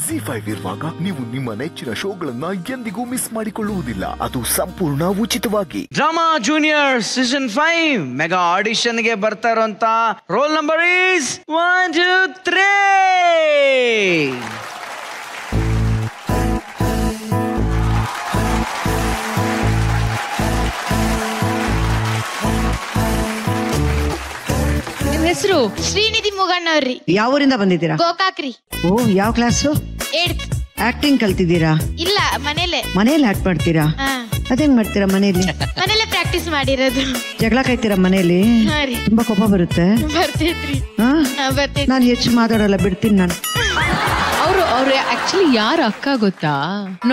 ZEE5 ಇರುವಾಗ ನೀವು ನಿಮ್ಮ ನೆಚ್ಚಿನ ಶೋಗಳನ್ನ ಎಂದಿಗೂ ಮಿಸ್ ಮಾಡಿಕೊಳ್ಳುವುದಿಲ್ಲ. ಅದು ಸಂಪೂರ್ಣ ಉಚಿತವಾಗಿ. Drama junior season 5 mega audition ಗೆ ಬರ್ತಾ ಇರುವಂತ ರೋಲ್ ನಂಬರ್ ಈಸ್ 1 2 3. ಹೆಸರು ಶ್ರೀನಿಧಿ ಮುಗಣ್ಣವ್ರಿ. ಯಾವ ಊರಿಂದ ಬಂದಿದ್ದೀರಾ? ಗೋಕಾಕ್ರಿ. ಓ, ಯಾವ ಕ್ಲಾಸು? 8th. ಆಕ್ಟಿಂಗ್ ಕಲ್ತಿದ್ದೀರಾ? ಇಲ್ಲ, ಮನೇಲೆ. ಮನೇಲಿ ಆಕ್ಟ್ ಮಾಡ್ತೀರಾ? ಅದೇನ್ ಮಾಡ್ತೀರಾ ಮನೇಲಿ? ಮನೇಲೆ ಪ್ರಾಕ್ಟೀಸ್ ಮಾಡಿರೋದು. ಜಗಳ ಕಾಯ್ತೀರಾ ಮನೇಲಿ? ತುಂಬಾ ಕೋಪ ಬರುತ್ತೆ? ಬರ್ತೈತ್ರಿ. ನಾನು ಹೆಚ್ಚು ಮಾತಾಡಲ್ಲ, ಬಿಡ್ತೀನಿ ನಾನು. ಅವ್ರು ಆಕ್ಚುಲಿ ಯಾರ ಅಕ್ಕ ಗೊತ್ತಾ?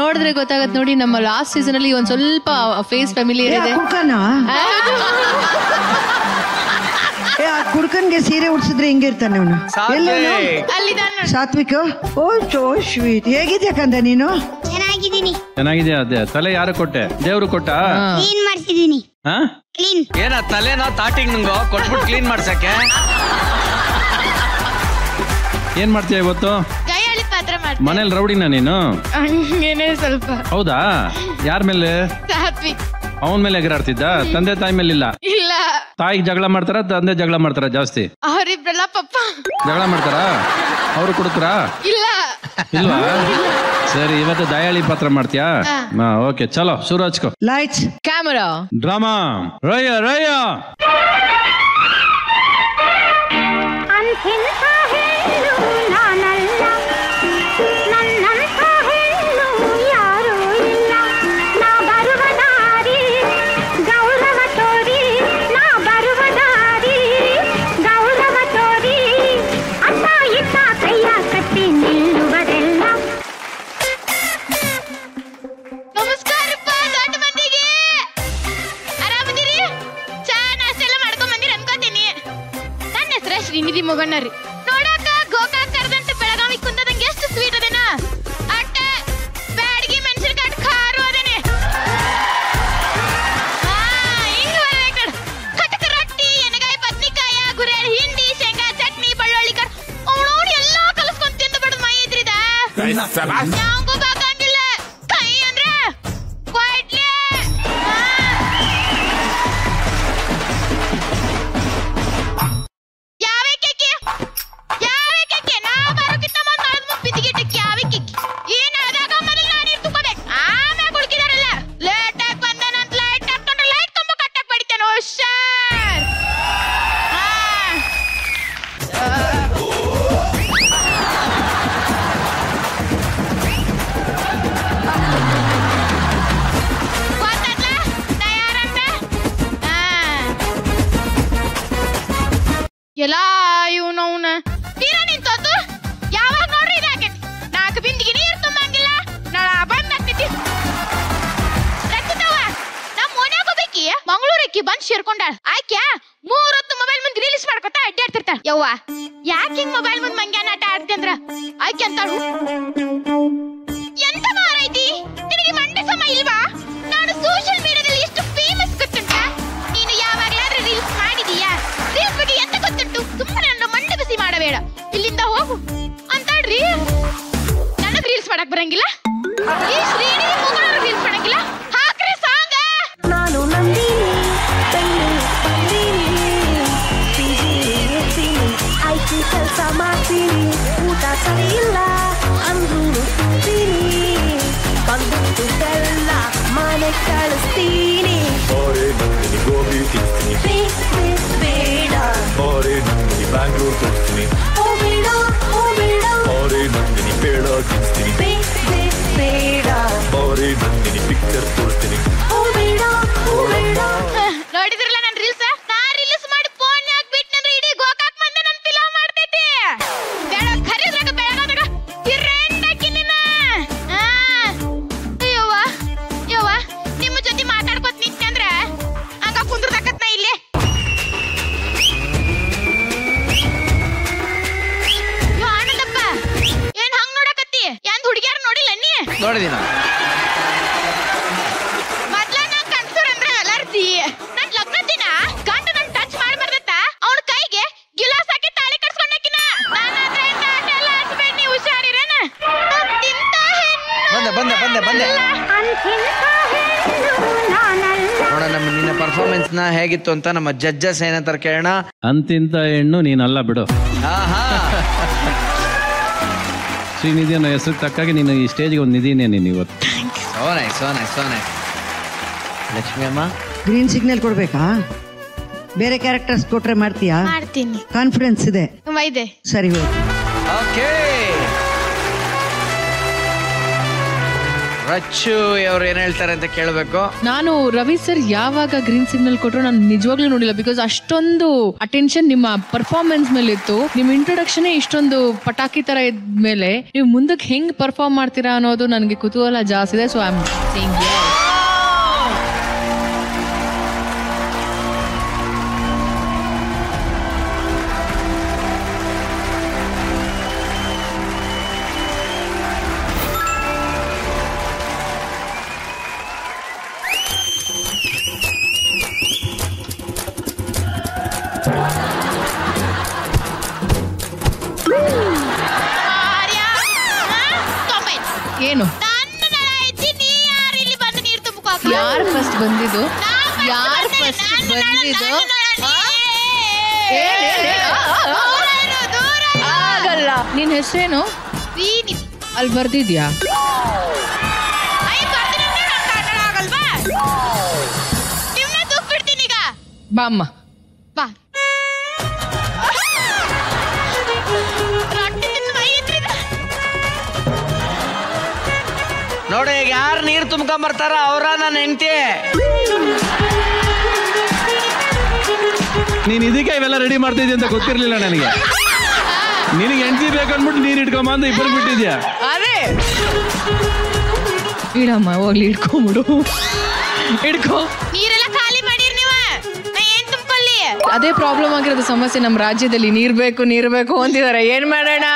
ನೋಡಿದ್ರೆ ಗೊತ್ತಾಗತ್ ನೋಡಿ. ನಮ್ಮ ಲಾಸ್ಟ್ ಸೀಸನ್ ಅಲ್ಲಿ ಒಂದ್ ಸ್ವಲ್ಪ ಫೇಸ್ ಫ್ಯಾಮಿಲಿಯರ್ ಇದೆ. ಕುಡ್ಕನ್ಗೆ ಸೀರೆ ಉಡ್ಸಿದ್ರೆ ಹಿಂಗಿರ್ತಾನೆ ಅವನು. ಸಾತ್ವಿಕ್. ಓ ಚೋ ಸ್ವೀಟ್. ಹೇಗಿದ್ಯಾ ಕಂದ ನೀನು? ಚೆನ್ನಾಗಿದ್ದೀನಿ. ಚೆನ್ನಾಗಿದ್ಯಾ? ಅದೇ ತಲೆ ಯಾರು ಕೊಟ್ಟೆ? ದೇವ್ರು ಕೊಟ್ಟ? ಕ್ಲೀನ್ ಮಾಡ್ತಿದ್ದೀನಿ. ಕ್ಲೀನ್ ಏನ ತಲೆನ ತಾಟಿಂಗ್ ನಂಗೋ ಕೊಟ್ಬಿಟ್ಟು ಕ್ಲೀನ್ ಮಾಡ್ಸಕ್ಕೆ? ಏನ್ ಮಾಡ್ತೀಯ ಇವತ್ತು? ಕೈಯಲ್ಲಿ ಪಾತ್ರ ಮಾಡ್ತೀನಿ. ಮನೇಲಿ ರೌಡಿನ ನೀನು? ಹಂಗೇನೆ ಸ್ವಲ್ಪ. ಹೌದಾ? ಯಾರ ಮೇಲೆ? ಸಾತ್ವಿಕ್. ಅವನ ಮೇಲೆ ಎಗರಾಡ್ತಿದ್ದ? ತಂದೆ ತಾಯಿ ಮೇಲೆ ಇಲ್ಲ? ಇಲ್ಲ. ತಾಯಿಗೆ ಜಗಳ ಮಾಡ್ತಾರ, ತಂದೆ ಜಗಳ ಮಾಡ್ತಾರ ಜಾಸ್ತಿ? ಅವರಿಬ್ರಲ್ಲ ಪಪ್ಪ ಜಗಳ ಮಾಡ್ತಾರ? ಅವ್ರು ಕೊಡ್ತಾರಾ? ಇಲ್ಲ. ಇಲ್ವಾ? ಸರಿ, ಇವತ್ತು ದಯಾಳಿ ಪಾತ್ರ ಮಾಡ್ತೀಯಾ? ಓಕೆ, ಚಲೋ ಶುರು ಹಚ್ಕೋ. Lights, camera, drama. ರಯ್ಯ ರಯ್ಯ. ಶ್ರೀನಿಧಿ ಮುಗಣ್ಣರಿ. ನೋಡಾಕ ಗೋಕಾಕ್ ಕರ್ದಂತ ಬೆಳಗಾವಿ ಕುಂದದಂಗೆ ಎಷ್ಟು ಸ್ವೀಟ್ ಅದೇನ. ಅಟ್ಟ ಬ್ಯಾಡಗಿ ಮೆಣಸಿನಕಾಯಿ ಖಾರ ಅದೇನೆ. ಹಿಂಗ ಕಟಕ ರೊಟ್ಟಿ, ಎನಗಾಯಿ ಬದ್ನಿಕಾಯ, ಗುರೇಳ್ ಹಿಂಡಿ, ಶೇಂಗಾ ಚಟ್ನಿ, ಬೆಳ್ಳುಳ್ಳಿ ಕಾಳು ಅವನವ್ರು ಎಲ್ಲಾ ಕಲಸ್ಕೊಂಡ್ ತಿಂದು ಬಿಡದ್ ಮೈ ಇದ್ರಿದ. ಯಾವಂಗೂ ಬಾಕಂಗಿಲ್ಲ. ಕೈ ಅಂದ್ರ ಕೊಡ್ಲೆ. ಎಲ್ಲ ಇವನವನ ತೀರಾ ನಿಂತೋತು. ಯಾವಾಗ ನೋಡ್ರಿ ಇದಾಕೈತಿ. 4 ಬಿಂದಿಗೆ ನೀರು ತುಂಬಂಗಿಲ್ಲ. ನಾಳ ಬಂದ್ ಆಗ್ತೈತಿ. ರಚಿತವ್ವ, ನಮ್ಮ ಮನ್ಯಾಗ ಒಬ್ಬಾಕಿ ಮಂಗಳೂರಕ್ಕಿ ಬಂದ್ ಸೇರ್ಕೊಂಡಾಳ. ಆಕ್ಯಾ 3 ಹೊತ್ತು ಮೊಬೈಲ್ ಮುಂದೆ ರೀಲ್ಸ್ ಮಾಡ್ಕೊತ ಅಡ್ಡಾಡ್ತಿರ್ತಾಳ. ಯವ್ವ, ಯಾಕೆ ಹಿಂಗ್ ಮೊಬೈಲ್ ಮುಂದ್ ಮಂಗ್ಯಾನ ಆಟ ಆಡ್ತಿ ಅಂದ್ರ ಆಕೆ ಅಂತಾಳು, ಎಂತ ಮಾರೈತಿ ನಿನಗೆ ಮಂಡೆ ಸಮ ಇಲ್ವಾ? ನಾನು ಸೋಷಿಯಲ್ ಮೀಡಿಯಾದಲ್ಲಿ ಎಷ್ಟು ಫೇಮಸ್ ಗೊತ್ತುಂಟ? ನೀನು ಯಾವಾಗ್ಲಾದ್ರೂ ರೀಲ್ಸ್ ಮಾಡಿದೀಯಾ? ರೀಲ್ಸ್ ಬಗ್ಗೆ ಎಂತ ಗೊತ್ತುಂಟು? ಸುಮ್ಮನೆ ನನ್ನ ಮಂಡೆ ಬಿಸಿ ಮಾಡಬೇಡ, ಇಲ್ಲಿಂದ ಹೋಗು ಅಂತಾಳ್ರಿ. ನನಗ್ ರೀಲ್ಸ್ ಮಾಡಕ್ ಬರಂಗಿಲ್ಲ. ಈ ಶ್ರೀನಿಧಿ ಮುಗಣ್ಣರು ರೀಲ್ಸ್ ಮಾಡಂಗಿಲ್ಲ. ಹಾಕ್ರಿ ಸಾಂಗ. ನಾನು ನಂದಿನಿ ಆಯ್ತು ಕೆಲಸ ಮಾಡ್ತೀನಿ, ಊಟ ಸರಿ ಇಲ್ಲ ಅಂದ್ರೂ ತಿಂತೀನಿ, ಬಂದು ಬೆಲ್ಲ ಮನೆ ಕಳಿಸ್ತೀನಿ. ಗೋಬಿ ತಿಂತೀನಿ, ಬೇಡ ನಂದಿನಿ ಬ್ಯಾಂಗ್ಳೂರ್ ತೋರಿಸ್ತೀನಿ, ಬೇಡ ನಂದಿನಿ ಬೇಡ ತಿನ್ನಿಸ್ತೀನಿ, ಬೇಡ ನಂದಿನಿ ಪಿಕ್ಚರ್ ತೋರಿಸ್ತೀನಿ. ನೋಡಿದ್ರಲ್ಲ ನನ್ ರೀಲ್ಸ್? ನಾ ರೀಲ್ಸ್ ಮಾಡಿ ಫೋನ್ ಹಾಕ್ಬಿಟ್ನಂದ್ರೆ ಇಡೀ ಗೋಕಾಕ್ ಮಂದಿ ನನ್ ಫಿಲಂ ಮಾಡ್ತೈತಿ. ಬೆಳಗ್ ಖರೀದ್ರಾಗ ಬೆಳಗಾದಾಗ ಹಿರೇಂಡ್ ಹಾಕಿನಿನ. ಯವ್ವ ನಿಮ್ಮ ಜೊತೆ ಮಾತಾಡ್ಕೊತ ನಿಂತಂದ್ರ ಹಂಗ ಕುಂದ್ರದಾಕತ್ ನಾ ಇಲ್ಲೇ. ಆನಂದಪ್ಪ, ಏನ್ ಹಂಗ್ ನೋಡಕತ್ತಿ? ಎಂದ್ ಹುಡುಗಿಯಾರ ನೋಡಿಲ್ಲ ನೀ? ನೋಡಿದಿನ ನನ್ ಲಗ್ನ ದಿನ ಗಂಡ ನನ್ ಟಚ್ ಮಾಡ್ಬಾರ್ದತ್ತ ಅವ್ನ ಕೈಗೆ ಗಿಲಾಸ್ ಹಾಕಿ ತಾಳಿ ಕಟ್ಸ್ಕೊಂಡಾಕಿನ. ನನ್ನ ಹತ್ರ ಆಟ ಎಲ್ಲ ಹಚ್ಬೇಡಿ, ನೀವು ಹುಷಾರಿರೇನ? ನೋಡ ನಮ್ಮ ನಿನ್ನ ಪರ್ಫಾರ್ಮೆನ್ಸ್ ನ ಹೇಗಿತ್ತು ಅಂತ ನಮ್ಮ ಜಡ್ಜಸ್ ಏನಂತಾರೆ ಕೇಳೋಣ. ಅಂತಿಂತ ಹೆಣ್ಣು ನೀನಲ್ಲ ಬಿಡು. ಶ್ರೀನಿಧಿ ಅನ್ನೋ ಹೆಸರು ತಕ್ಕಾಗಿ ನೀನು ಈ ಸ್ಟೇಜ್ಗೆ ಒಂದು ನಿಧಿನೇ ನೀನು ಇವತ್ತು. So nice. ಲಕ್ಷ್ಮಿ ಅಮ್ಮ, ಗ್ರೀನ್ ಸಿಗ್ನಲ್ ಕೊಡ್ಬೇಕಾ? ಬೇರೆ ಕ್ಯಾರೆಕ್ಟರ್ಸ್ ಕೊಟ್ರೆ ಮಾಡ್ತೀಯಾ? ಮಾಡ್ತೀನಿ. ಕಾನ್ಫಿಡೆನ್ಸ್ ಇದೆ? ಇದೆ. ಸರಿ ಹೋಗಿ. ಓಕೆ, ರಚ್ಚು ಅವ್ರು ಏನ್ ಹೇಳ್ತಾರೆ ಅಂತ ಕೇಳಬೇಕು. ನಾನು ರವಿ ಸರ್ ಯಾವಾಗ ಗ್ರೀನ್ ಸಿಗ್ನಲ್ ಕೊಟ್ಟರು ನಾನು ನಿಜವಾಗ್ಲೂ ನೋಡಿಲ್ಲ. ಬಿಕಾಸ್ ಅಷ್ಟೊಂದು ಅಟೆನ್ಷನ್ ನಿಮ್ಮ ಪರ್ಫಾರ್ಮೆನ್ಸ್ ಮೇಲೆ ಇತ್ತು. ನಿಮ್ ಇಂಟ್ರೊಡಕ್ಷನ್ ಇಷ್ಟೊಂದು ಪಟಾಕಿ ತರ ಇದ್ಮೇಲೆ ನೀವು ಮುಂದಕ್ಕೆ ಹೆಂಗ್ ಪರ್ಫಾರ್ಮ್ ಮಾಡ್ತೀರಾ ಅನ್ನೋದು ನನಗೆ ಕುತೂಹಲ ಜಾಸ್ತಿ ಇದೆ. ಸೊ ಐ ಆಮ್ ಸೇಯಿಂಗ್ ಏನು ಯಾರು ಫಸ್ಟ್ ಬಂದಿದ್ದು? ಆಗಲ್ಲ. ನಿನ್ ಹೆಸರೇನು ಅಲ್ಲಿ ಬರ್ದಿದ್ಯಾ? ಬಾಮ್ಮ ಬಾ. ನೋಡಿ, ಈಗ ಯಾರು ನೀರು ತುಂಬ್ಕೊಂಬರ್ತಾರ ಅವರ ನನ್ನ ಹೆಂಡತಿ. ನೀನ್ ಇದಕ್ಕೆ ಇವೆಲ್ಲ ರೆಡಿ ಮಾಡ್ತಿದ್ಯ ಅಂತ ಗೊತ್ತಿರ್ಲಿಲ್ಲ ನನಗೆ. ನಿನಗೆ ಹೆಂಡತಿ ಬೇಕಂದ್ಬಿಟ್ಟು ನೀರು ಇಟ್ಕೊಂಬಂದು ಇಬ್ಬರು ಬಿಟ್ಟಿದ್ಯಾ? ಅದೇ ಇಡಮ್ಮ, ಹೋಗ್ಲಿ ಇಟ್ಕೊಂಬಿಡು. ಇಡ್ಕೊ. ನೀರೆಲ್ಲ ಖಾಲಿ ಮಾಡಿರ್ ನೀವ, ನಾ ಏನ್ ತುಂಬ್ಕೊಳ್ಳಿ? ಅದೇ ಪ್ರಾಬ್ಲಮ್ ಆಗಿರೋದು ಸಮಸ್ಯೆ ನಮ್ಮ ರಾಜ್ಯದಲ್ಲಿ. ನೀರ್ ಬೇಕು ಅಂತಿದ್ದಾರೆ. ಏನ್ ಮಾಡೋಣ?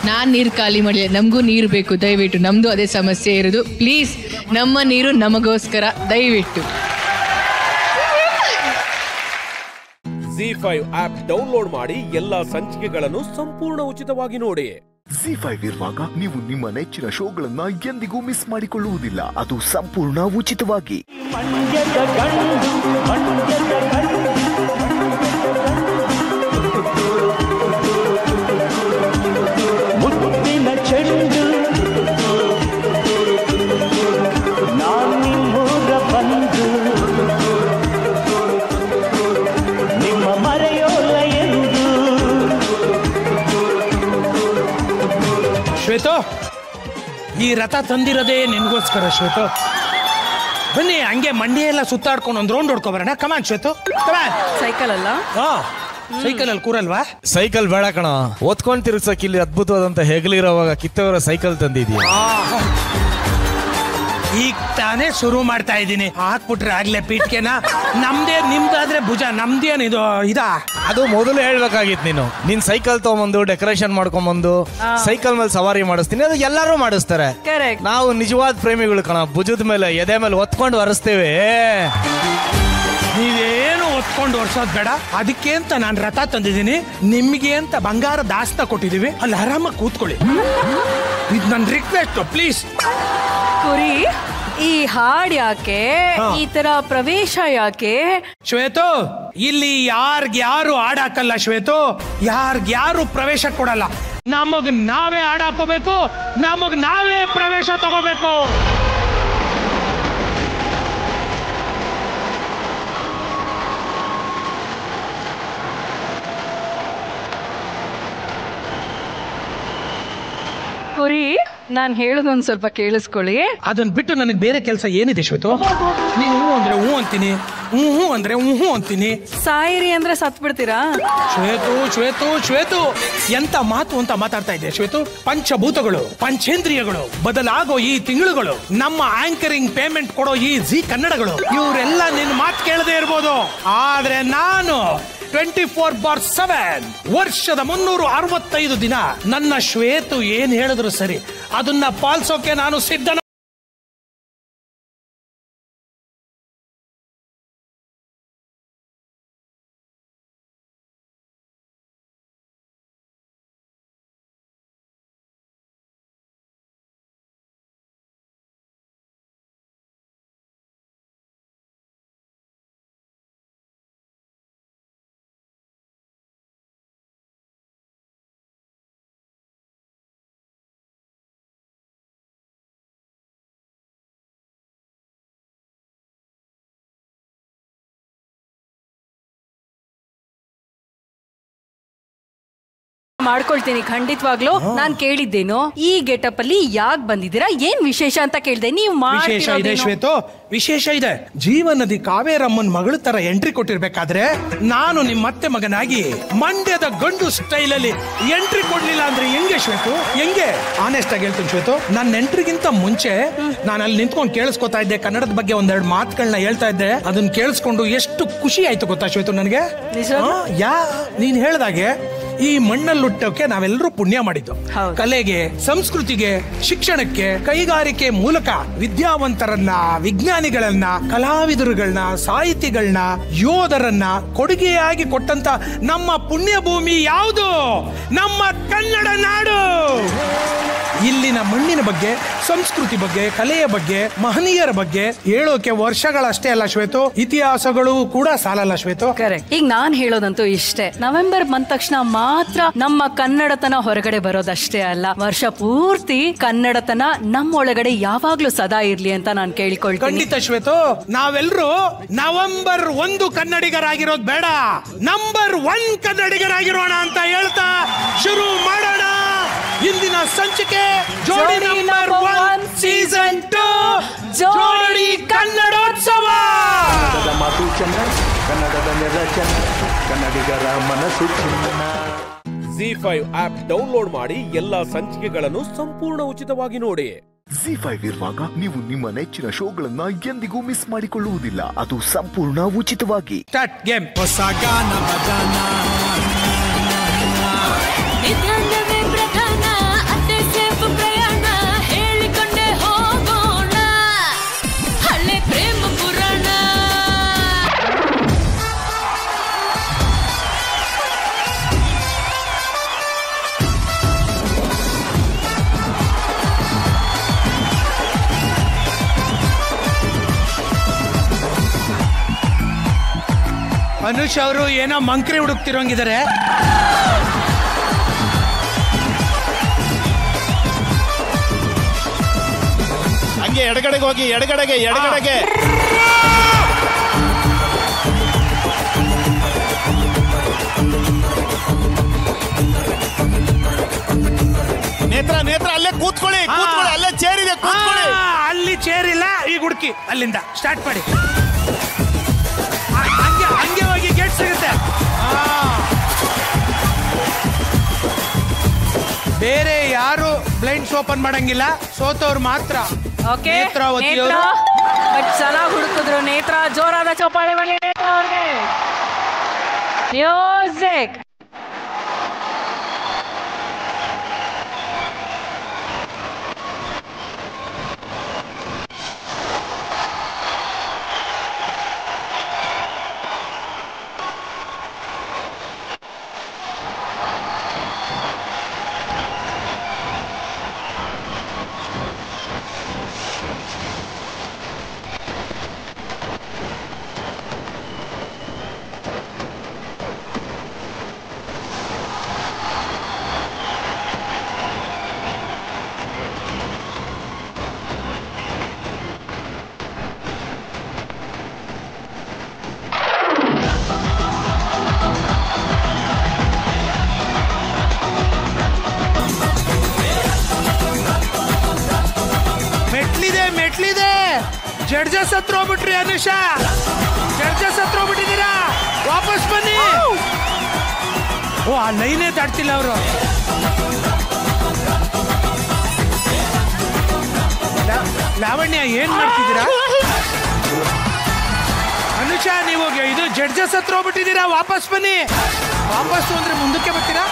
ನಾನ್ ನೀರ್ ಖಾಲಿ ಮಾಡಿಲ್ಲ, ನಮಗೂ ನೀರು ಬೇಕು. ದಯವಿಟ್ಟು ನಮ್ದು ಅದೇ ಸಮಸ್ಯೆ ಇರೋದು. ಪ್ಲೀಸ್ ನಮ್ಮ ನೀರು ನಮಗೋಸ್ಕರ ದಯವಿಟ್ಟು. ZEE5 ಆಪ್ ಡೌನ್ಲೋಡ್ ಮಾಡಿ ಎಲ್ಲಾ ಸಂಚಿಕೆಗಳನ್ನು ಸಂಪೂರ್ಣ ಉಚಿತವಾಗಿ ನೋಡಿ. ZEE5 ಇರುವಾಗ ನೀವು ನಿಮ್ಮ ನೆಚ್ಚಿನ ಶೋಗಳನ್ನ ಎಂದಿಗೂ ಮಿಸ್ ಮಾಡಿಕೊಳ್ಳುವುದಿಲ್ಲ. ಅದು ಸಂಪೂರ್ಣ ಉಚಿತವಾಗಿ. ಮುತ್ತಿನ ಚೆಂಡು ನಾನಿಮ್ಮೂರ ಬಂದು ನಿಮ್ಮ ಮರೆಯೋಲ್ಲ ಎಂದು. ಶ್ವೇತೋ, ಈ ರಥ ತಂದಿರೋದೇ ನಿನ್ಗೋಸ್ಕರ ಶ್ವೇತೋ. ಬನ್ನಿ, ಹಂಗೆ ಮಂಡಿ ಎಲ್ಲ ಸುತ್ತಾಡ್ಕೊಂಡು ಒಂದು ರೌಂಡ್ ಹೊಡ್ಕೊ ಬರೋಣ. ಕಮಾನ್ ಶ್ವೇತು, ಕಮಾನ್. ಸೈಕಲ್ ಅಲ್ಲ? ಸೈಕಲ್ ಅಲ್ಲಿ ಕೂರಲ್ವಾ? ಸೈಕಲ್ ಬೇಡ ಕಣ, ಓದ್ಕೊಂಡ್ ತಿರ್ಗ್ಸಕ್ ಇಲ್ಲಿ ಅದ್ಭುತವಾದಂತ ಹೆಗಲಿರೋವಾಗ ಕಿತ್ತವರ ಸೈಕಲ್ ತಂದಿದ್ಯಾ? ಈಗ ತಾನೇ ಶುರು ಮಾಡ್ತಾ ಇದ್ದೀನಿ. ಹಾಕ್ಬಿಟ್ರೆ ಆಗ್ಲೇ ಪೀಠ್ಕೆನ. ನಮ್ದೇ ನಿಮ್ದಾದ್ರೆ ಭುಜ, ನಮ್ದೇನಿದು ಇದಾ? ಅದು ಮೊದಲು ಹೇಳ್ಬೇಕಾಗಿತ್ತು ನೀನು. ನೀನ್ ಸೈಕಲ್ ತಗೊಂಬಂದು ಡೆಕೋರೇಷನ್ ಮಾಡ್ಕೊಂಬಂದು ಸೈಕಲ್ ಮೇಲೆ ಸವಾರಿ ಮಾಡಿಸ್ತೀನಿ, ಅದು ಎಲ್ಲರೂ ಮಾಡಿಸ್ತಾರೆ. ನಾವು ನಿಜವಾದ ಪ್ರೇಮಿಗಳು ಕಣ, ಭುಜದ ಮೇಲೆ ಎದೆ ಮೇಲೆ ಒತ್ಕೊಂಡು ಹೊರಿಸ್ತೇವೆ. ನೀವೇನು ಒತ್ಕೊಂಡು ಹೊರ್ಸೋದ್ ಬೇಡ. ಅದಕ್ಕೆ ಅಂತ ನಾನು ರಥ ತಂದಿದ್ದೀನಿ. ನಿಮ್ಗೆ ಅಂತ ಬಂಗಾರ ದಾಸ್ತ ಕೊಟ್ಟಿದೀವಿ, ಅಲ್ಲಿ ಆರಾಮಾಗಿ ಕೂತ್ಕೊಳ್ಳಿ. ಇದು ನನ್ನ ರಿಕ್ವೆಸ್ಟ್, ಪ್ಲೀಸ್. ಕುರಿ, ಈ ಹಾಡ್ ಯಾಕೆ, ಈ ತರ ಪ್ರವೇಶ ಯಾಕೆ? ಶ್ವೇತು, ಇಲ್ಲಿ ಯಾರು ಹಾಡಾಕಲ್ಲ ಶ್ವೇತು, ಯಾರು ಪ್ರವೇಶ ಕೊಡಲ್ಲ. ನಮಗ್ ನಾವೇ ಹಾಡಾಕೋಬೇಕು, ನಮಗ್ ನಾವೇ ಪ್ರವೇಶ ತಗೋಬೇಕು. ಕುರಿ, ನಾನ್ ಹೇಳೋದೊಂದ್ ಸ್ವಲ್ಪ ಕೇಳಿಸ್ಕೊಳ್ಳಿ. ಅದನ್ನ ಬಿಟ್ಟು ನನಗೆ ಬೇರೆ ಕೆಲಸ ಏನಿದೆ ಶ್ವೇತು? ನೀವು ಹೂ ಅಂದ್ರೆ ಹೂ ಅಂತೀನಿ, ಹೂ ಅಂದ್ರೆ ಹೂ ಅಂತೀನಿ. ಸಾಯಿರಿ ಅಂದ್ರೆ ಸತ್ ಬಿಡ್ತೀರಾ? ಶ್ವೇತು, ಎಂತ ಮಾತು ಅಂತ ಮಾತಾಡ್ತಾ ಇದ್ದೆ ಶ್ವೇತು. ಪಂಚಭೂತಗಳು, ಪಂಚೇಂದ್ರಿಯಗಳು ಬದಲಾಗೋ ಈ ತಿಂಗಳುಗಳು, ನಮ್ಮ ಆಂಕರಿಂಗ್ ಪೇಮೆಂಟ್ ಕೊಡೋ ಈ ಜಿ ಕನ್ನಡಗಳು, ಇವರೆಲ್ಲ ನಿನ್ನ ಮಾತು ಕೇಳದೆ ಇರ್ಬೋದು. ಆದ್ರೆ ನಾನು 24/7 ವರ್ಷದ 365 ದಿನ ನನ್ನ ಶ್ವೇತು ಏನ್ ಹೇಳಿದ್ರು ಸರಿ, ಅದನ್ನ ಪಾಲಿಸೋಕೆ ನಾನು ಸಿದ್ಧ. ಮಾಡ್ಕೊಳ್ತೀನಿ ಖಂಡಿತವಾಗ್ಲು. ನಾನ್ ಕೇಳಿದ್ದೇನು ಈ ಗೆಟಪ್ ಅಲ್ಲಿ ಯಾಕೆ ಬಂದಿದ್ದೀರಾ, ಏನ್ ವಿಶೇಷ ಅಂತ ಕೇಳ್ದೆ. ನೀವು ವಿಶೇಷ ಇದೆ ಶ್ವೇತು, ವಿಶೇಷ ಇದೆ. ಜೀವನದಿ ಕಾವೇರಮ್ಮನ್ ಮಗಳ ತರ ಎಂಟ್ರಿ ಕೊಟ್ಟಿರ್ಬೇಕಾದ್ರೆ ನಾನು ನಿಮ್ಮತ್ತೆ ಮಗನಾಗಿ ಮಂಡ್ಯದ ಗಂಡು ಸ್ಟೈಲ್ ಅಲ್ಲಿ ಎಂಟ್ರಿ ಕೊಡ್ಲಿಲ್ಲ ಅಂದ್ರೆ ಹೆಂಗೆ ಶ್ವೇತು, ಹೆಂಗೆ? ಆನೆಸ್ಟ್ ಆಗಿ ಹೇಳ್ತೀನಿ ಶ್ವೇತು, ನನ್ನ ಎಂಟ್ರಿಗಿಂತ ಮುಂಚೆ ನಾನು ಅಲ್ಲಿ ನಿಂತ್ಕೊಂಡು ಕೇಳಿಸ್ಕೊತಾ ಇದ್ದೆ, ಕನ್ನಡದ ಬಗ್ಗೆ ಒಂದೆರಡು ಮಾತುಗಳನ್ನ ಹೇಳ್ತಾ ಇದ್ದೆ. ಅದನ್ನ ಕೇಳಿಸ್ಕೊಂಡು ಎಷ್ಟು ಖುಷಿ ಆಯ್ತು ಗೊತ್ತಾ ಶ್ವೇತು ನನಗೆ. ನೀನ್ ಹೇಳ್ದಾಗೆ ಈ ಮಣ್ಣಲ್ಲಿ ಹುಟ್ಟೋಕೆ ನಾವೆಲ್ಲರೂ ಪುಣ್ಯ ಮಾಡಿದ್ದು. ಕಲೆಗೆ, ಸಂಸ್ಕೃತಿಗೆ, ಶಿಕ್ಷಣಕ್ಕೆ, ಕೈಗಾರಿಕೆ ಮೂಲಕ ವಿದ್ಯಾವಂತರನ್ನ, ವಿಜ್ಞಾನಿಗಳನ್ನ, ಕಲಾವಿದರುಗಳನ್ನ, ಸಾಹಿತಿಗಳನ್ನ, ಯೋಧರನ್ನ ಕೊಡುಗೆಯಾಗಿ ಕೊಟ್ಟಂತ ನಮ್ಮ ಪುಣ್ಯ ಭೂಮಿ ಯಾವುದು? ನಮ್ಮ ಕನ್ನಡ ನಾಡು. ಇಲ್ಲಿನ ಮಣ್ಣಿನ ಬಗ್ಗೆ, ಸಂಸ್ಕೃತಿ ಬಗ್ಗೆ, ಕಲೆಯ ಬಗ್ಗೆ, ಮಹನೀಯರ ಬಗ್ಗೆ ಹೇಳೋಕೆ ವರ್ಷಗಳಷ್ಟೇ ಅಲ್ಲ ಶ್ವೇತು, ಇತಿಹಾಸಗಳು ಕೂಡ ಸಾಲಲ್ಲ ಶ್ವೇತು. ಕರೆಕ್ಟ್. ಈಗ ನಾನ್ ಹೇಳೋದಂತೂ ಇಷ್ಟೇ, ನವೆಂಬರ್ ಬಂದ ತಕ್ಷಣ ಮಾತ್ರ ನಮ್ಮ ಕನ್ನಡತನ ಹೊರಗಡೆ ಬರೋದಷ್ಟೇ ಅಲ್ಲ, ವರ್ಷ ಪೂರ್ತಿ ಕನ್ನಡತನ ನಮ್ಮೊಳಗಡೆ ಯಾವಾಗ್ಲೂ ಸದಾ ಇರ್ಲಿ ಅಂತ ನಾನು ಕೇಳಿಕೊಳ್ತೀನಿ. ಖಂಡಿತ ಶ್ವೇತು, ನಾವೆಲ್ಲರೂ ನವೆಂಬರ್ 1 ಕನ್ನಡಿಗರಾಗಿರೋದು ಬೇಡ, ನಂಬರ್ 1 ಕನ್ನಡಿಗರಾಗಿರೋಣ ಅಂತ ಹೇಳ್ತಾ ಶುರು ಮಾಡೋಣ ಇಂದಿನ ಸಂಚಿಕೆ. ಜೋಡಿ ನಂಬರ್ 1 ಸೀಸನ್ 2 ಜೋಡಿ ಕನ್ನಡೋತ್ಸವ. ಮಾತು ಚಂದ, ಕನ್ನಡದ ನೆರಚನ, ಕನ್ನಡಿಗರ ಮನಸ್ಸು ಚಿನ್ನ. ZEE5 ಆಪ್ ಡೌನ್ಲೋಡ್ ಮಾಡಿ ಎಲ್ಲಾ ಸಂಚಿಕೆಗಳನ್ನು ಸಂಪೂರ್ಣ ಉಚಿತವಾಗಿ ನೋಡಿ. ZEE5 ಇರುವಾಗ ನೀವು ನಿಮ್ಮ ನೆಚ್ಚಿನ ಶೋಗಳನ್ನ ಎಂದಿಗೂ ಮಿಸ್ ಮಾಡಿಕೊಳ್ಳುವುದಿಲ್ಲ, ಅದು ಸಂಪೂರ್ಣ ಉಚಿತವಾಗಿ. Start game. ಹೊಸ ಗಾನ ಬಜಾನ ಅನುಷ್ ಅವರು ಏನೋ ಮಂಕ್ರಿ ಹುಡುಕ್ತಿರೋಂಗಿದ್ದಾರೆ. ಹಂಗೆ ಎಡಗಡೆಗೆ ಹೋಗಿ, ಎಡಗಡೆಗೆ. ನೇತ್ರ ಅಲ್ಲೇ ಕೂತ್ಕೊಳ್ಳಿ, ಅಲ್ಲೇ ಚೇರ್ ಇದೆ, ಕೂತ್ಕೊಳ್ಳಿ. ಅಲ್ಲಿ ಚೇರ್ ಇಲ್ಲ, ಈಗ ಹುಡುಕಿ ಅಲ್ಲಿಂದ ಸ್ಟಾರ್ಟ್ ಮಾಡಿ. ಹಂಗೆ ಹೋಗಿ, ಗೇಟ್ ಸಿಗುತ್ತೆ. ಬೇರೆ ಯಾರು ಬ್ಲೈಂಡ್ಸ್ ಓಪನ್ ಮಾಡಂಗಿಲ್ಲ, ಸೋತವ್ರು ಮಾತ್ರ. ನೇತ್ರಾವತಿಯವರು ಚೆನ್ನಾಗಿ ಹುಡುಕಿದ್ರು. ನೇತ್ರ ಜೋರಾದ ಚಪ್ಪಾಳೆ ಬನ್ನಿ ನೇತ್ರ ಅವ್ರಿಗೆ. ಮ್ಯೂಸಿಕ್. ಮೆಟ್ಲಿದೆ. ಜಡ್ಜಸ್ ಹತ್ರ ಹೋಗ್ಬಿಟ್ರಿ ಅನುಷಾ, ಜಡ್ಜಸ್ ಹತ್ರ ಹೋಗ್ಬಿಟ್ಟಿದ್ದೀರಾ, ವಾಪಸ್ ಬನ್ನಿ. ಆ ಲೈನೇ ದಾಟ್ತಿಲ್ಲ ಅವರು. ಲಾವಣ್ಯ ಏನ್ ಮಾಡ್ತಿದ್ದೀರಾ? ಅನುಷಾ ನೀವು ಇದು ಜಡ್ಜಸ್ ಹತ್ರ ಹೋಗ್ಬಿಟ್ಟಿದ್ದೀರಾ, ವಾಪಸ್ ಬನ್ನಿ. ವಾಪಸ್ ಅಂದ್ರೆ ಮುಂದಕ್ಕೆ ಬರ್ತೀರಾ?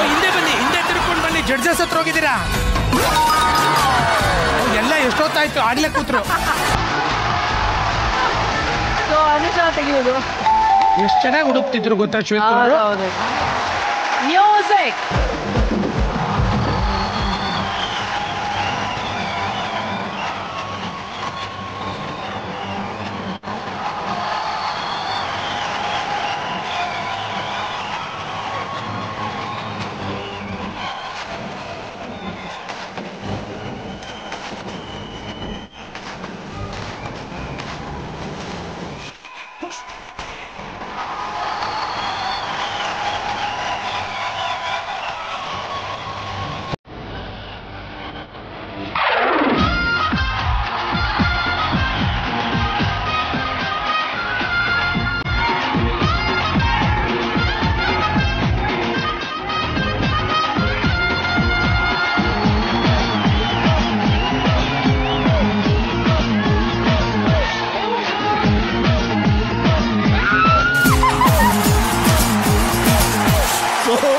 ಹಿಂದೆ ಬನ್ನಿ, ಹಿಂದೆ ತಿರ್ಕೊಂಡು ಬನ್ನಿ. ಜಡ್ಜಸ್ ಹತ್ರ ಹೋಗಿದ್ದೀರಾ? ಎಲ್ಲ ಎಷ್ಟೊತ್ತಾಯ್ತು, ಆಗ್ಲೇ ಕೂತ್ರು. ತೆಗೆಯೋದು ಎಷ್ಟು ಚೆನ್ನಾಗಿ ಹುಡುಕ್ತಿದ್ರು ಗೊತ್ತಾ ಶ್ವೇತ? ಮ್ಯೂಸಿಕ್.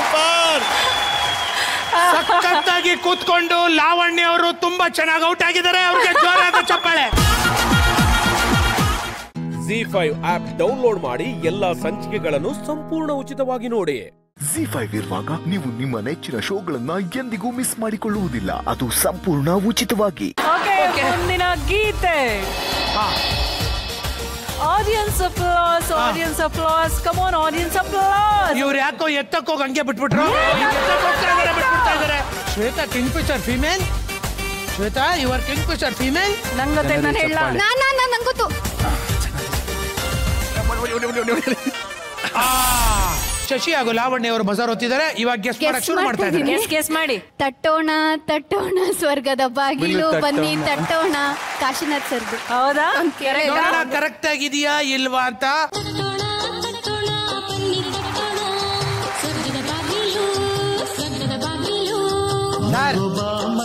ಸೂಪರ್. ಸಖತ್ತಾಗಿ ಕೂತ್ಕೊಂಡು ಲಾವಣ್ಯ ಅವರು ತುಂಬಾ ಚೆನ್ನಾಗಿ ಔಟ್ ಆಗಿದ್ದಾರೆ. ಅವ್ರಿಗೆ ಜೋರಾದ ಚಪ್ಪಾಳೆ. ZEE5 ಆಪ್ ಡೌನ್ಲೋಡ್ ಮಾಡಿ ಎಲ್ಲಾ ಸಂಚಿಕೆಗಳನ್ನು ಸಂಪೂರ್ಣ ಉಚಿತವಾಗಿ ನೋಡಿ. ZEE5 ಇರುವಾಗ ನೀವು ನಿಮ್ಮ ನೆಚ್ಚಿನ ಶೋಗಳನ್ನ ಎಂದಿಗೂ ಮಿಸ್ ಮಾಡಿಕೊಳ್ಳುವುದಿಲ್ಲ. ಅದು ಸಂಪೂರ್ಣ ಉಚಿತವಾಗಿ. ಮುಂದಿನ ಗೀತೆ. Audience applause, audience applause, come on audience applause. ಇವ್ರು ಯಾಕೋ ಎತ್ತಕ್ಕೋಗಿ ಹಂಗೆ ಬಿಟ್ಬಿಟ್ರು. ಬಿಟ್ಬಿಡ್ತಾ ಇದಾರೆ. Shweta Kingfisher female. Shweta your Kingfisher female. ನಂಗೊತ್ತೆ, ನಾನು ಹೇಳ. ನಂಗೆ ಗೊತ್ತು. ಶಶಿ ಹಾಗೂ ಲಾವಣ್ಯ ಅವರು ಬಜಾರ್ ಹೊತ್ತಿದ್ದಾರೆ. ಇವಾಗ ಗೆಸ್ ಮಾಡಕ್ ಶುರು ಮಾಡ್ತಾ ಇದ್ದಾರೆ. ಗೆಸ್ ಮಾಡಿ. ತಟ್ಟೋಣ ತಟ್ಟೋಣ ಸ್ವರ್ಗದ ಬಾಗಿಲು ಬನ್ನಿ ತಟ್ಟೋಣ. ಕಾಶಿನಾಥ್ ಸರ್ದು. ಹೌದಾ? ಕರೆಕ್ಟ್ ಆಗಿದೆಯಾ ಇಲ್ವಾ ಅಂತ.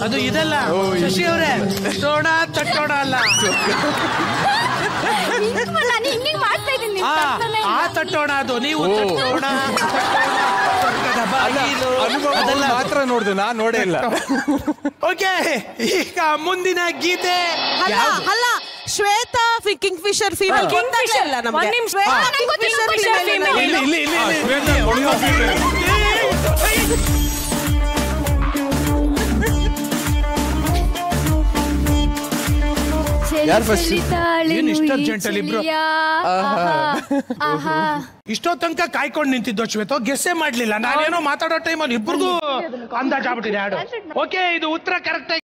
ಅದು ಇದಲ್ಲ ಶಶಿ ಅವರೇ. ತಟ್ಟೋಣ ತಟ್ಟೋಣ ಅಲ್ಲ. ಆ ತಟ್ಟೋಣ ಅದು. ನೀವು ತಟ್ಟೋಣ ಮಾತ್ರ ನೋಡ್ದು, ನಾನ್ ನೋಡೇ ಇಲ್ಲ. ಓಕೆ, ಈಗ ಮುಂದಿನ ಗೀತೆ. ಅಲ್ಲ, Shweta Kingfisher female. King Fisher ಅಲ್ಲ ನಮಗೆ. ಇಷ್ಟೋ ತನಕ ಕಾಯ್ಕೊಂಡು ನಿಂತಿದ್ದು ಶ್ವೇತೋ, ಗೆಸ್ಸೇ ಮಾಡ್ಲಿಲ್ಲ. ನಾನೇನೋ ಮಾತಾಡೋ ಟೈಮಲ್ಲಿ ಇಬ್ಬರಿಗೂ ಅಂದಾಜ್ ಆಗ್ಬಿಟ್ಟಿದೆ ಹಾಡು. ಓಕೆ, ಇದು ಉತ್ತರ ಕರೆಕ್ಟ್ ಆಗಿ.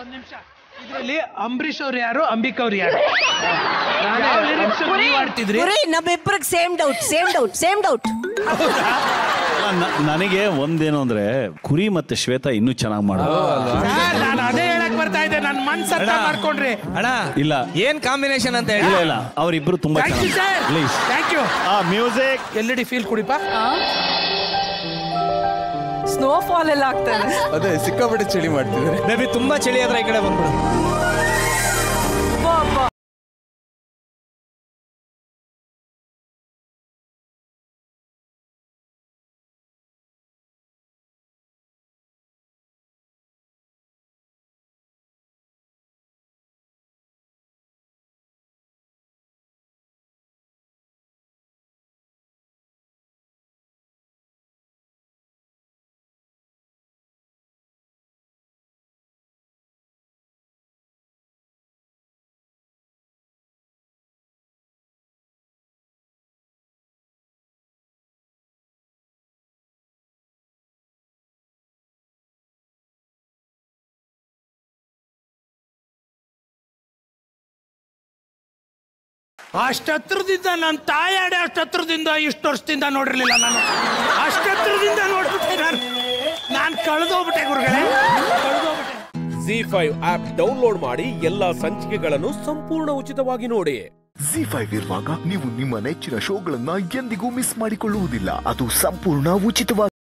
ಒಂದ್ ನಿಮಿಷ. ಇದರಲ್ಲಿ ಅಂಬರೀಶ್ ಅವ್ರು ಯಾರು, ಅಂಬಿಕಾ ಅವ್ರು ಯಾರು? ನಮ್ಮಿಬ್ಬರಿಗೆ ಸೇಮ್ ಡೌಟ್. ನನಗೆ ಒಂದೇನು ಅಂದ್ರೆ ಕುರಿ ಮತ್ತೆ ಶ್ವೇತಾ ಇನ್ನೂ ಚೆನ್ನಾಗಿ ಮಾಡೋದು. ನಾನು ಅದೇ ಹೇಳಕ್ ಬರ್ತಾ ಇದ್ದೆ. ನನ್ನ ಮನ್ಸು ಅರ್ಥ ಮಾಡ್ಕೊಂಡ್ರಿ. ಅಣ್ಣ ಇಲ್ಲ, ಏನ್ ಕಾಂಬಿನೇಷನ್ ಅಂತ ಹೇಳಿ. ಇಲ್ಲ ಅವರಿಬ್ರು ತುಂಬಾ please. Thank you. Music LED feel ಕುಡಿಪ. ಸ್ನೋಫಾಲ್ ಎಲ್ಲ ಆಗ್ತದೆ. ಅದೇ ಸಿಕ್ಕಾಪಟ್ಟೆ ಚಳಿ ಮಾಡ್ತಿದ್ದಾರೆ. ಬೇಬಿ ತುಂಬಾ ಚಳಿ ಆದ್ರೆ ಈ ಕಡೆ ಬಂದ್ಬಿಡು. ಅಷ್ಟತ್ರದಿಂದ ನನ್ನ ತಾಯಾಡೆ ಅಷ್ಟತ್ರದಿಂದ ಇಷ್ಟು ವರ್ಷದಿಂದ ನೋಡಿರ್ಲಿಲ್ಲ ನಾನು. ಅಷ್ಟತ್ರದಿಂದ ನೋಡ್ಬಿಟ್ಟೆ ನಾನು ಕಳೆದೋಗ್ಬಿಟ್ಟೆ ಗುರುಗಳೇ, ಕಳೆದೋಗ್ಬಿಟ್ಟೆ. ZEE5 ಆಪ್ ಡೌನ್ಲೋಡ್ ಮಾಡಿ ಎಲ್ಲಾ ಸಂಚಿಕೆಗಳನ್ನು ಸಂಪೂರ್ಣ ಉಚಿತವಾಗಿ ನೋಡಿ. ZEE5 ಇರುವಾಗ ನೀವು ನಿಮ್ಮ ನೆಚ್ಚಿನ ಶೋಗಳನ್ನ ಎಂದಿಗೂ ಮಿಸ್ ಮಾಡಿಕೊಳ್ಳುವುದಿಲ್ಲ. ಅದು ಸಂಪೂರ್ಣ ಉಚಿತವಾಗಿ.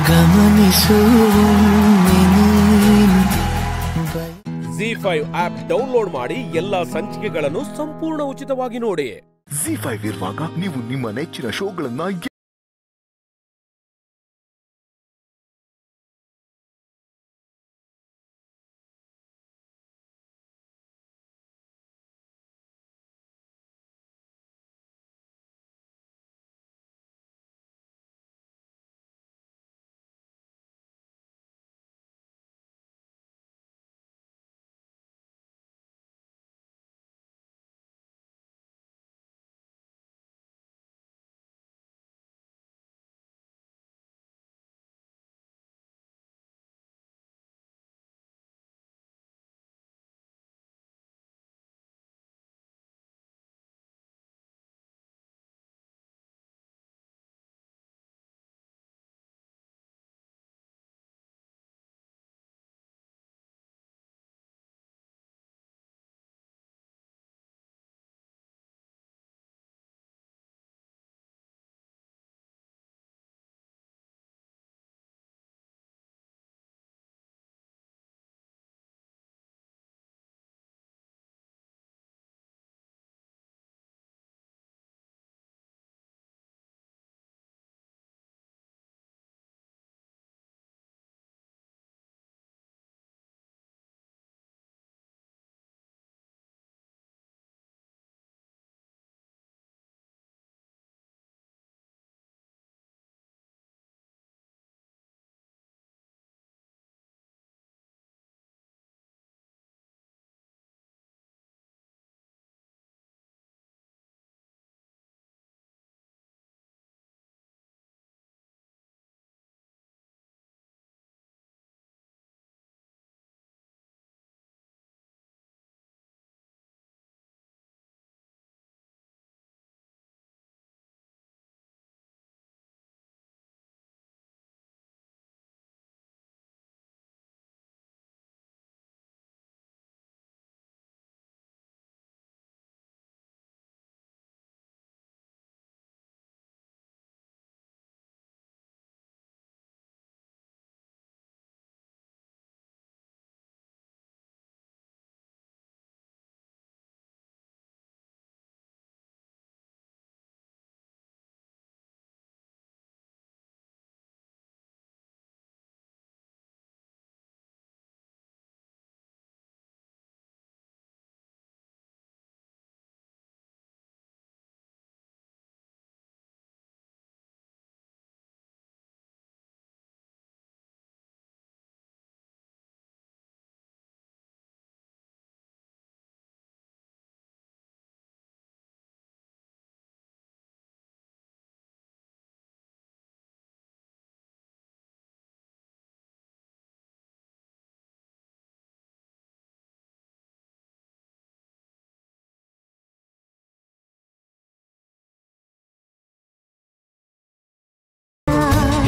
ಗಮನಿಸು Z5 ಆಪ್ ಡೌನ್ಲೋಡ್ ಮಾಡಿ ಎಲ್ಲಾ ಸಂಚಿಕೆಗಳನ್ನು ಸಂಪೂರ್ಣ ಉಚಿತವಾಗಿ ನೋಡಿ. Z5 ಇರುವಾಗ ನೀವು ನಿಮ್ಮ ನೆಚ್ಚಿನ ಶೋಗಳನ್ನ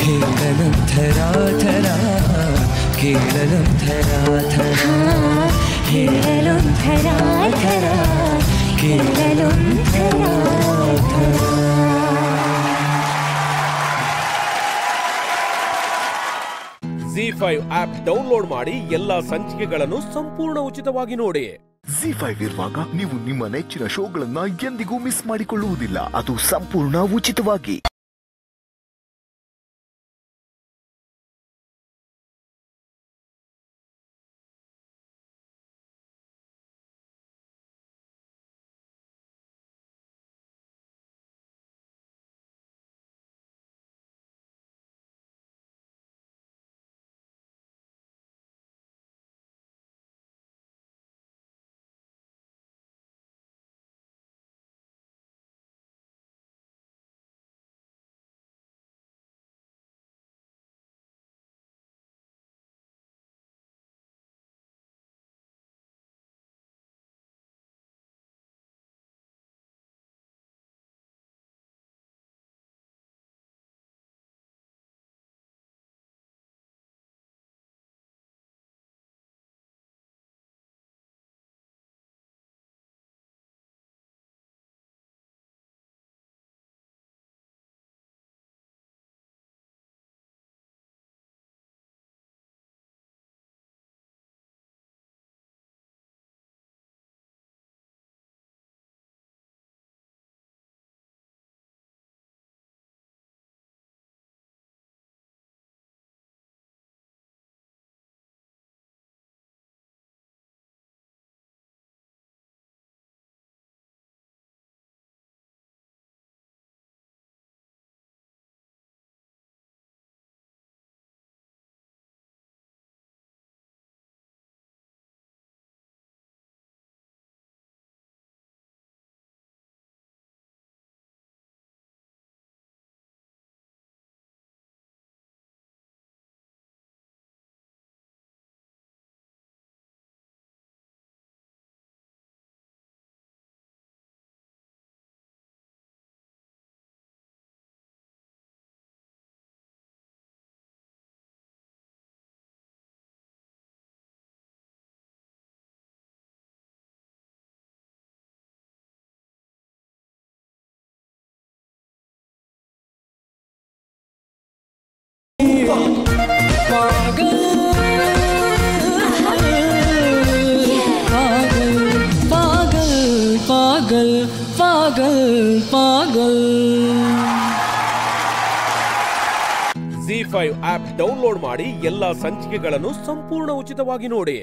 ಹೇಳಲೊಂಥರ ಕೇಳಲೊಂಥರ ಹೇಳಲೊಂಥರ ಕೇಳಲೊಂಥರ. Z5 ಆಪ್ ಡೌನ್ಲೋಡ್ ಮಾಡಿ ಎಲ್ಲಾ ಸಂಚಿಕೆಗಳನ್ನು ಸಂಪೂರ್ಣ ಉಚಿತವಾಗಿ ನೋಡಿ. Z5 ಇರುವಾಗ ನೀವು ನಿಮ್ಮ ನೆಚ್ಚಿನ ಶೋಗಳನ್ನ ಎಂದಿಗೂ ಮಿಸ್ ಮಾಡಿಕೊಳ್ಳುವುದಿಲ್ಲ, ಅದು ಸಂಪೂರ್ಣ ಉಚಿತವಾಗಿ. पागल पागल पागल। ZEE5 ಆಪ್ ಡೌನ್ಲೋಡ್ ಮಾಡಿ ಎಲ್ಲಾ ಸಂಚಿಕೆಗಳನ್ನು ಸಂಪೂರ್ಣ ಉಚಿತವಾಗಿ ನೋಡಿ.